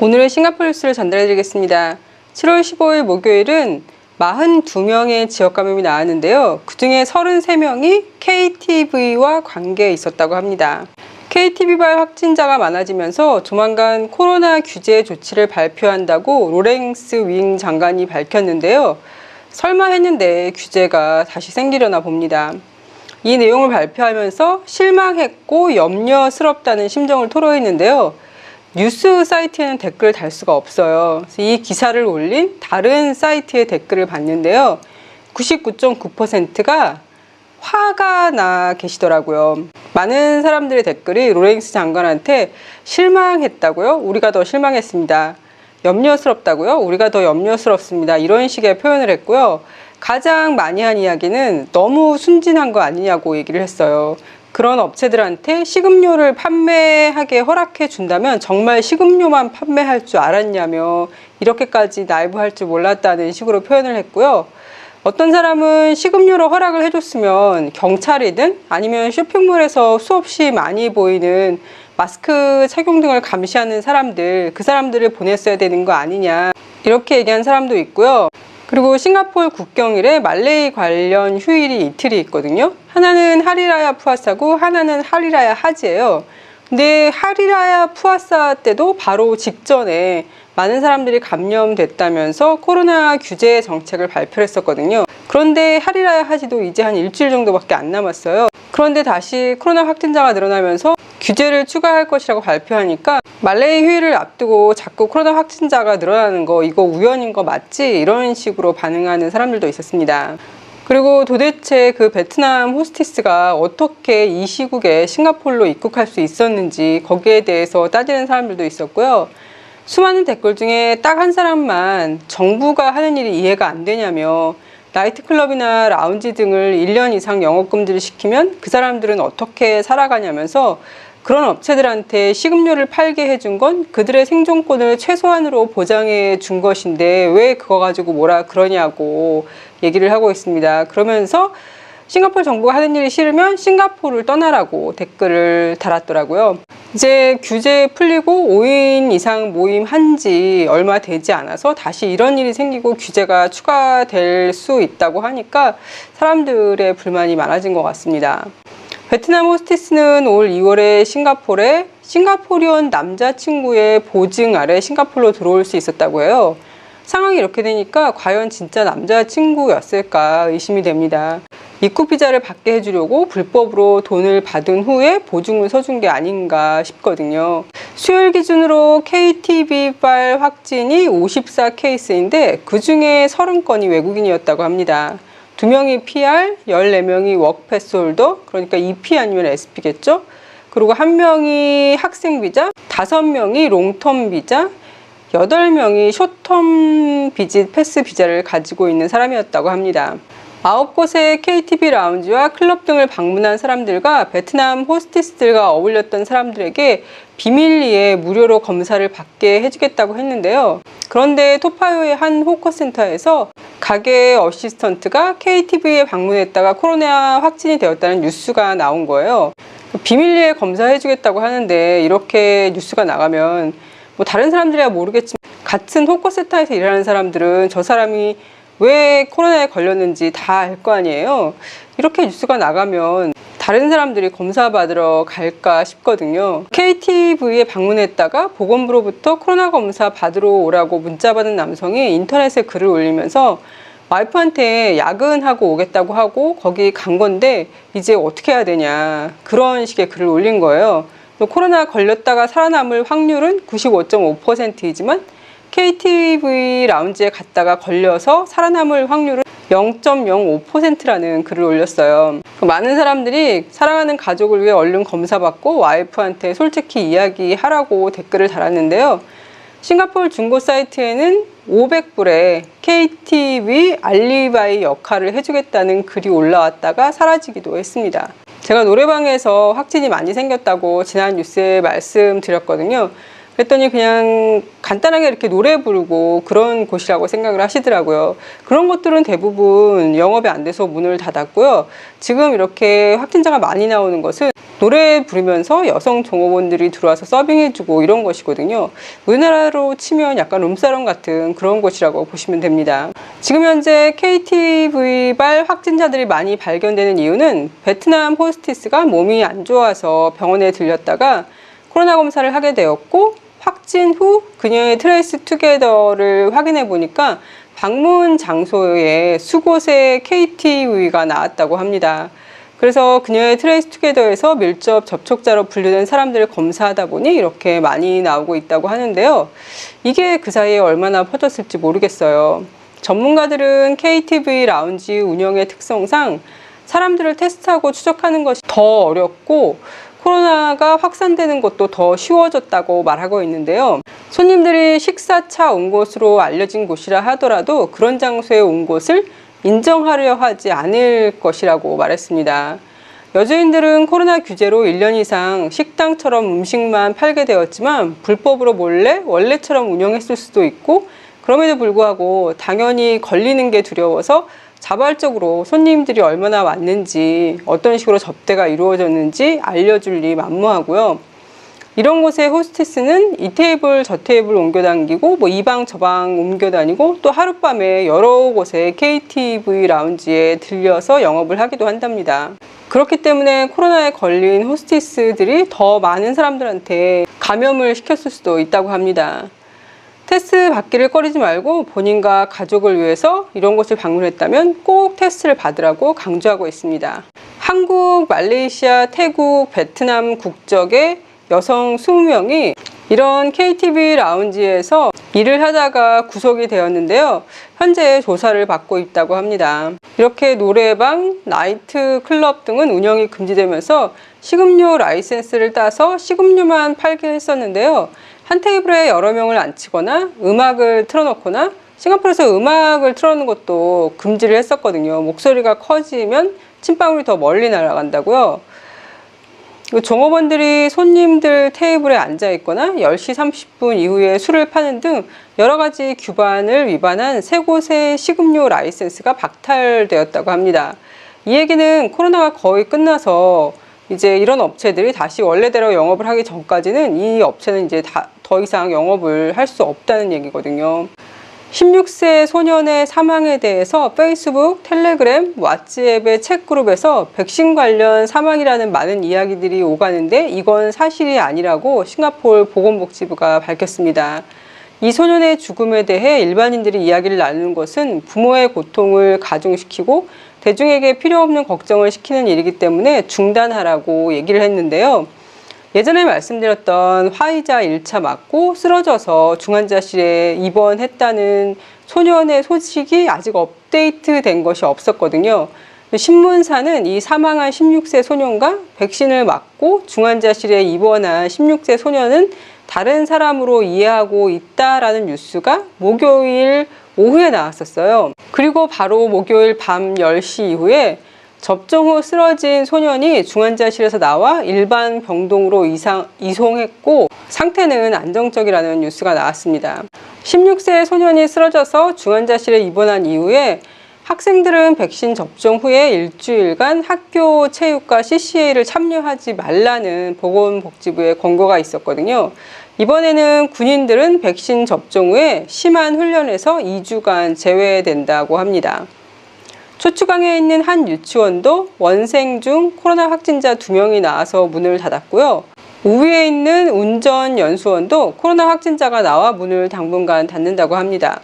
오늘의 싱가포르 뉴스를 전달해 드리겠습니다. 7월 15일 목요일은 42명의 지역 감염이 나왔는데요. 그 중에 33명이 KTV와 관계에 있었다고 합니다. KTV발 확진자가 많아지면서 조만간 코로나 규제 조치를 발표한다고 로렌스 윙 장관이 밝혔는데요. 설마 했는데 규제가 다시 생기려나 봅니다. 이 내용을 발표하면서 실망했고 염려스럽다는 심정을 토로했는데요. 뉴스 사이트에는 댓글을 달 수가 없어요. 그래서 이 기사를 올린 다른 사이트의 댓글을 봤는데요. 99.9%가 화가 나 계시더라고요. 많은 사람들의 댓글이 로렌스 장관한테 실망했다고요? 우리가 더 실망했습니다. 염려스럽다고요? 우리가 더 염려스럽습니다. 이런 식의 표현을 했고요. 가장 많이 한 이야기는 너무 순진한 거 아니냐고 얘기를 했어요. 그런 업체들한테 식음료를 판매하게 허락해 준다면 정말 식음료만 판매할 줄 알았냐며 이렇게까지 나이브할 줄 몰랐다는 식으로 표현을 했고요. 어떤 사람은 식음료로 허락을 해줬으면 경찰이든 아니면 쇼핑몰에서 수없이 많이 보이는 마스크 착용 등을 감시하는 사람들, 그 사람들을 보냈어야 되는 거 아니냐 이렇게 얘기한 사람도 있고요. 그리고 싱가포르 국경일에 말레이 관련 휴일이 이틀이 있거든요. 하나는 하리라야 푸아사고 하나는 하리라야 하지예요. 근데 하리라야 푸아사 때도 바로 직전에 많은 사람들이 감염됐다면서 코로나 규제 정책을 발표를 했었거든요. 그런데 하리라야 하지도 이제 한 일주일 정도밖에 안 남았어요. 그런데 다시 코로나 확진자가 늘어나면서 규제를 추가할 것이라고 발표하니까 말레이 휴일을 앞두고 자꾸 코로나 확진자가 늘어나는 거 이거 우연인 거 맞지? 이런 식으로 반응하는 사람들도 있었습니다. 그리고 도대체 그 베트남 호스티스가 어떻게 이 시국에 싱가포르로 입국할 수 있었는지 거기에 대해서 따지는 사람들도 있었고요. 수많은 댓글 중에 딱 한 사람만 정부가 하는 일이 이해가 안 되냐며 나이트클럽이나 라운지 등을 1년 이상 영업금지를 시키면 그 사람들은 어떻게 살아가냐면서 그런 업체들한테 식음료를 팔게 해준 건 그들의 생존권을 최소한으로 보장해 준 것인데 왜 그거 가지고 뭐라 그러냐고 얘기를 하고 있습니다. 그러면서 싱가포르 정부가 하는 일이 싫으면 싱가포르를 떠나라고 댓글을 달았더라고요. 이제 규제 풀리고 5인 이상 모임한 지 얼마 되지 않아서 다시 이런 일이 생기고 규제가 추가될 수 있다고 하니까 사람들의 불만이 많아진 것 같습니다. 베트남 호스티스는 올 2월에 싱가포르에 싱가포리언 남자친구의 보증 아래 싱가포르로 들어올 수 있었다고 해요. 상황이 이렇게 되니까 과연 진짜 남자친구였을까 의심이 됩니다. 입국 비자를 받게 해주려고 불법으로 돈을 받은 후에 보증을 서준 게 아닌가 싶거든요. 수요일 기준으로 KTV발 확진이 54케이스인데 그 중에 30건이 외국인이었다고 합니다. 2명이 PR, 14명이 워크패스 홀더, 그러니까 EP 아니면 SP겠죠? 그리고 1명이 학생 비자, 5명이 롱텀 비자, 8명이 숏텀 비짓 패스 비자를 가지고 있는 사람이었다고 합니다. 9곳의 KTV 라운지와 클럽 등을 방문한 사람들과 베트남 호스티스들과 어울렸던 사람들에게 비밀리에 무료로 검사를 받게 해주겠다고 했는데요. 그런데 토파요의 한 호커센터에서 가게 어시스턴트가 KTV에 방문했다가 코로나 확진이 되었다는 뉴스가 나온 거예요. 비밀리에 검사해주겠다고 하는데 이렇게 뉴스가 나가면 뭐 다른 사람들이야 모르겠지만 같은 호커센터에서 일하는 사람들은 저 사람이 왜 코로나에 걸렸는지 다 알 거 아니에요. 이렇게 뉴스가 나가면 다른 사람들이 검사 받으러 갈까 싶거든요. KTV에 방문했다가 보건부로부터 코로나 검사 받으러 오라고 문자 받은 남성이 인터넷에 글을 올리면서 와이프한테 야근하고 오겠다고 하고 거기 간 건데 이제 어떻게 해야 되냐 그런 식의 글을 올린 거예요. 코로나 걸렸다가 살아남을 확률은 95.5%이지만 KTV 라운지에 갔다가 걸려서 살아남을 확률은 0.05%라는 글을 올렸어요. 많은 사람들이 사랑하는 가족을 위해 얼른 검사받고 와이프한테 솔직히 이야기하라고 댓글을 달았는데요. 싱가포르 중고 사이트에는 500불에 KTV 알리바이 역할을 해주겠다는 글이 올라왔다가 사라지기도 했습니다. 제가 노래방에서 확진이 많이 생겼다고 지난 뉴스에 말씀드렸거든요. 그랬더니 그냥 간단하게 이렇게 노래 부르고 그런 곳이라고 생각을 하시더라고요. 그런 것들은 대부분 영업이 안 돼서 문을 닫았고요. 지금 이렇게 확진자가 많이 나오는 것은 노래 부르면서 여성 종업원들이 들어와서 서빙해주고 이런 것이거든요. 우리나라로 치면 약간 룸사롱 같은 그런 곳이라고 보시면 됩니다. 지금 현재 KTV발 확진자들이 많이 발견되는 이유는 베트남 호스티스가 몸이 안 좋아서 병원에 들렸다가 코로나 검사를 하게 되었고, 확진 후 그녀의 트레이스 투게더를 확인해 보니까 방문 장소에 수곳에 KTV가 나왔다고 합니다. 그래서 그녀의 트레이스 투게더에서 밀접 접촉자로 분류된 사람들을 검사하다 보니 이렇게 많이 나오고 있다고 하는데요. 이게 그 사이에 얼마나 퍼졌을지 모르겠어요. 전문가들은 KTV 라운지 운영의 특성상 사람들을 테스트하고 추적하는 것이 더 어렵고 코로나가 확산되는 것도 더 쉬워졌다고 말하고 있는데요. 손님들이 식사차 온 곳으로 알려진 곳이라 하더라도 그런 장소에 온 곳을 인정하려 하지 않을 것이라고 말했습니다. 여주인들은 코로나 규제로 1년 이상 식당처럼 음식만 팔게 되었지만 불법으로 몰래 원래처럼 운영했을 수도 있고, 그럼에도 불구하고 당연히 걸리는 게 두려워서 자발적으로 손님들이 얼마나 왔는지, 어떤 식으로 접대가 이루어졌는지 알려줄 리 만무하고요. 이런 곳에 호스티스는 이 테이블 저 테이블 옮겨 다니고 이 방 저 방 옮겨 다니고 또 하룻밤에 여러 곳에 KTV 라운지에 들려서 영업을 하기도 한답니다. 그렇기 때문에 코로나에 걸린 호스티스들이 더 많은 사람들한테 감염을 시켰을 수도 있다고 합니다. 테스트 받기를 꺼리지 말고 본인과 가족을 위해서 이런 곳을 방문했다면 꼭 테스트를 받으라고 강조하고 있습니다. 한국, 말레이시아, 태국, 베트남 국적의 여성 20명이 이런 KTV 라운지에서 일을 하다가 구속이 되었는데요. 현재 조사를 받고 있다고 합니다. 이렇게 노래방, 나이트 클럽 등은 운영이 금지되면서 식음료 라이센스를 따서 식음료만 팔게 했었는데요. 한 테이블에 여러 명을 앉히거나 음악을 틀어놓거나, 싱가포르에서 음악을 틀어놓는 것도 금지를 했었거든요. 목소리가 커지면 침방울이 더 멀리 날아간다고요. 종업원들이 손님들 테이블에 앉아 있거나 10시 30분 이후에 술을 파는 등 여러 가지 규반을 위반한 3곳의 식음료 라이센스가 박탈되었다고 합니다. 이 얘기는 코로나가 거의 끝나서 이제 이런 업체들이 다시 원래대로 영업을 하기 전까지는 이 업체는 이제 더 이상 영업을 할 수 없다는 얘기거든요. 16세 소년의 사망에 대해서 페이스북, 텔레그램, 왓츠앱의 챗그룹에서 백신 관련 사망이라는 많은 이야기들이 오가는데 이건 사실이 아니라고 싱가포르 보건복지부가 밝혔습니다. 이 소년의 죽음에 대해 일반인들이 이야기를 나누는 것은 부모의 고통을 가중시키고 대중에게 필요 없는 걱정을 시키는 일이기 때문에 중단하라고 얘기를 했는데요. 예전에 말씀드렸던 화이자 1차 맞고 쓰러져서 중환자실에 입원했다는 소년의 소식이 아직 업데이트된 것이 없었거든요. 신문사는 이 사망한 16세 소년과 백신을 맞고 중환자실에 입원한 16세 소년은 다른 사람으로 이해하고 있다라는 뉴스가 목요일 오후에 나왔었어요. 그리고 바로 목요일 밤 10시 이후에 접종 후 쓰러진 소년이 중환자실에서 나와 일반 병동으로 이송했고 상태는 안정적이라는 뉴스가 나왔습니다. 16세 소년이 쓰러져서 중환자실에 입원한 이후에 학생들은 백신 접종 후에 일주일간 학교 체육과 CCA를 참여하지 말라는 보건복지부의 권고가 있었거든요. 이번에는 군인들은 백신 접종 후에 심한 훈련에서 2주간 제외된다고 합니다. 초추강에 있는 한 유치원도 원생 중 코로나 확진자 2명이 나와서 문을 닫았고요. 우위에 있는 운전연수원도 코로나 확진자가 나와 문을 당분간 닫는다고 합니다.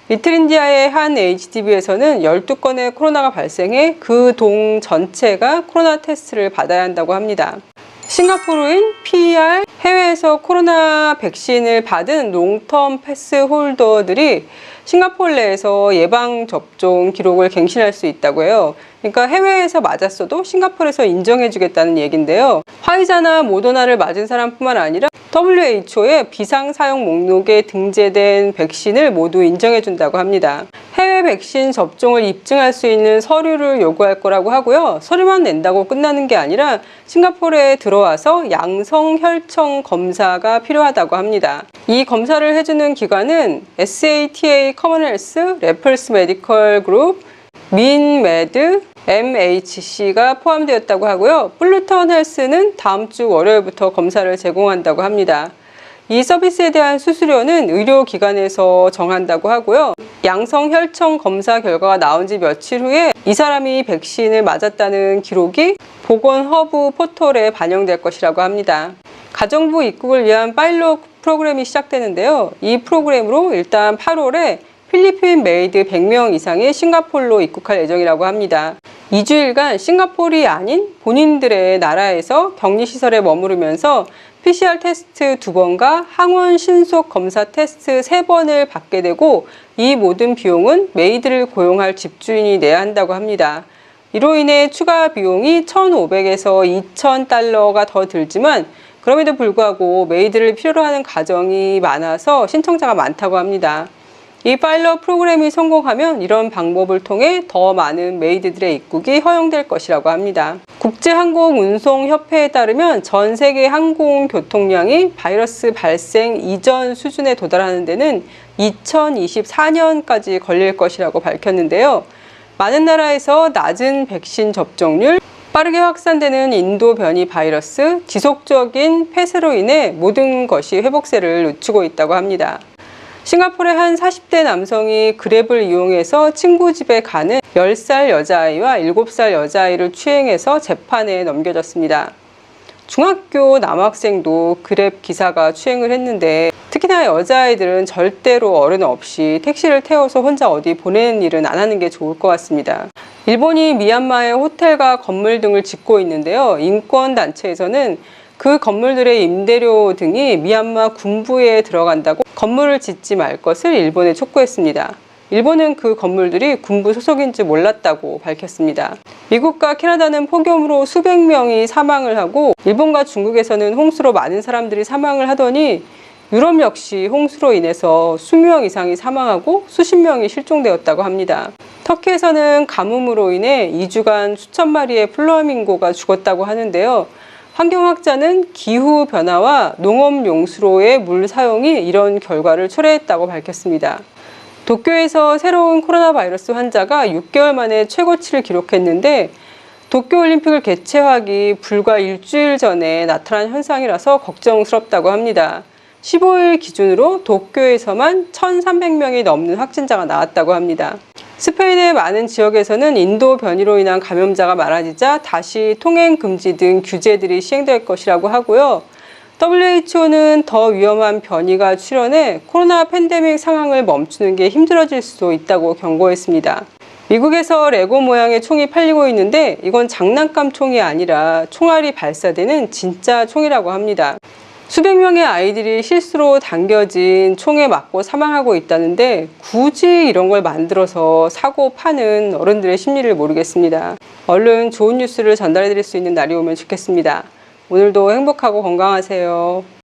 리틀인디아의 한 HDB에서는 12건의 코로나가 발생해 그 동 전체가 코로나 테스트를 받아야 한다고 합니다. 싱가포르인 PER, 해외에서 코로나 백신을 받은 롱텀 패스 홀더들이 싱가포르 내에서 예방접종 기록을 갱신할 수 있다고 해요. 그러니까 해외에서 맞았어도 싱가포르에서 인정해주겠다는 얘긴데요. 화이자나 모더나를 맞은 사람뿐만 아니라 WHO의 비상 사용 목록에 등재된 백신을 모두 인정해준다고 합니다. 해외 백신 접종을 입증할 수 있는 서류를 요구할 거라고 하고요. 서류만 낸다고 끝나는 게 아니라 싱가포르에 들어와서 양성 혈청 검사가 필요하다고 합니다. 이 검사를 해주는 기관은 SATA 커먼헬스, 레펄스 메디컬 그룹, 민메드, MHC가 포함되었다고 하고요. 플루턴 헬스는 다음 주 월요일부터 검사를 제공한다고 합니다. 이 서비스에 대한 수수료는 의료기관에서 정한다고 하고요. 양성 혈청 검사 결과가 나온 지 며칠 후에 이 사람이 백신을 맞았다는 기록이 보건허브 포털에 반영될 것이라고 합니다. 가정부 입국을 위한 파일럿 프로그램이 시작되는데요. 이 프로그램으로 일단 8월에 필리핀 메이드 100명 이상이 싱가포르로 입국할 예정이라고 합니다. 2주일간 싱가포르이 아닌 본인들의 나라에서 격리시설에 머무르면서 PCR 테스트 2번과 항원 신속 검사 테스트 3번을 받게 되고 이 모든 비용은 메이드를 고용할 집주인이 내야 한다고 합니다. 이로 인해 추가 비용이 1,500에서 2,000달러가 더 들지만 그럼에도 불구하고 메이드를 필요로 하는 가정이 많아서 신청자가 많다고 합니다. 이 파일럿 프로그램이 성공하면 이런 방법을 통해 더 많은 메이드들의 입국이 허용될 것이라고 합니다. 국제항공운송협회에 따르면 전 세계 항공교통량이 바이러스 발생 이전 수준에 도달하는 데는 2024년까지 걸릴 것이라고 밝혔는데요. 많은 나라에서 낮은 백신 접종률, 빠르게 확산되는 인도 변이 바이러스, 지속적인 폐쇄로 인해 모든 것이 회복세를 늦추고 있다고 합니다. 싱가포르의 한 40대 남성이 그랩을 이용해서 친구 집에 가는 10살 여자아이와 7살 여자아이를 추행해서 재판에 넘겨졌습니다. 중학교 남학생도 그랩 기사가 추행을 했는데 특히나 여자아이들은 절대로 어른 없이 택시를 태워서 혼자 어디 보내는 일은 안 하는 게 좋을 것 같습니다. 일본이 미얀마의 호텔과 건물 등을 짓고 있는데요. 인권단체에서는 그 건물들의 임대료 등이 미얀마 군부에 들어간다고 건물을 짓지 말 것을 일본에 촉구했습니다. 일본은 그 건물들이 군부 소속인 줄 몰랐다고 밝혔습니다. 미국과 캐나다는 폭염으로 수백 명이 사망을 하고 일본과 중국에서는 홍수로 많은 사람들이 사망을 하더니 유럽 역시 홍수로 인해서 수십 명 이상이 사망하고 수십 명이 실종되었다고 합니다. 터키에서는 가뭄으로 인해 2주간 수천 마리의 플라밍고가 죽었다고 하는데요. 환경학자는 기후변화와 농업용수로의 물 사용이 이런 결과를 초래했다고 밝혔습니다. 도쿄에서 새로운 코로나 바이러스 환자가 6개월 만에 최고치를 기록했는데 도쿄올림픽을 개최하기 불과 일주일 전에 나타난 현상이라서 걱정스럽다고 합니다. 15일 기준으로 도쿄에서만 1,300명이 넘는 확진자가 나왔다고 합니다. 스페인의 많은 지역에서는 인도 변이로 인한 감염자가 많아지자 다시 통행 금지 등 규제들이 시행될 것이라고 하고요. WHO는 더 위험한 변이가 출현해 코로나 팬데믹 상황을 멈추는 게 힘들어질 수도 있다고 경고했습니다. 미국에서 레고 모양의 총이 팔리고 있는데 이건 장난감 총이 아니라 총알이 발사되는 진짜 총이라고 합니다. 수백 명의 아이들이 실수로 당겨진 총에 맞고 사망하고 있다는데 굳이 이런 걸 만들어서 사고 파는 어른들의 심리를 모르겠습니다. 얼른 좋은 뉴스를 전달해 드릴 수 있는 날이 오면 좋겠습니다. 오늘도 행복하고 건강하세요.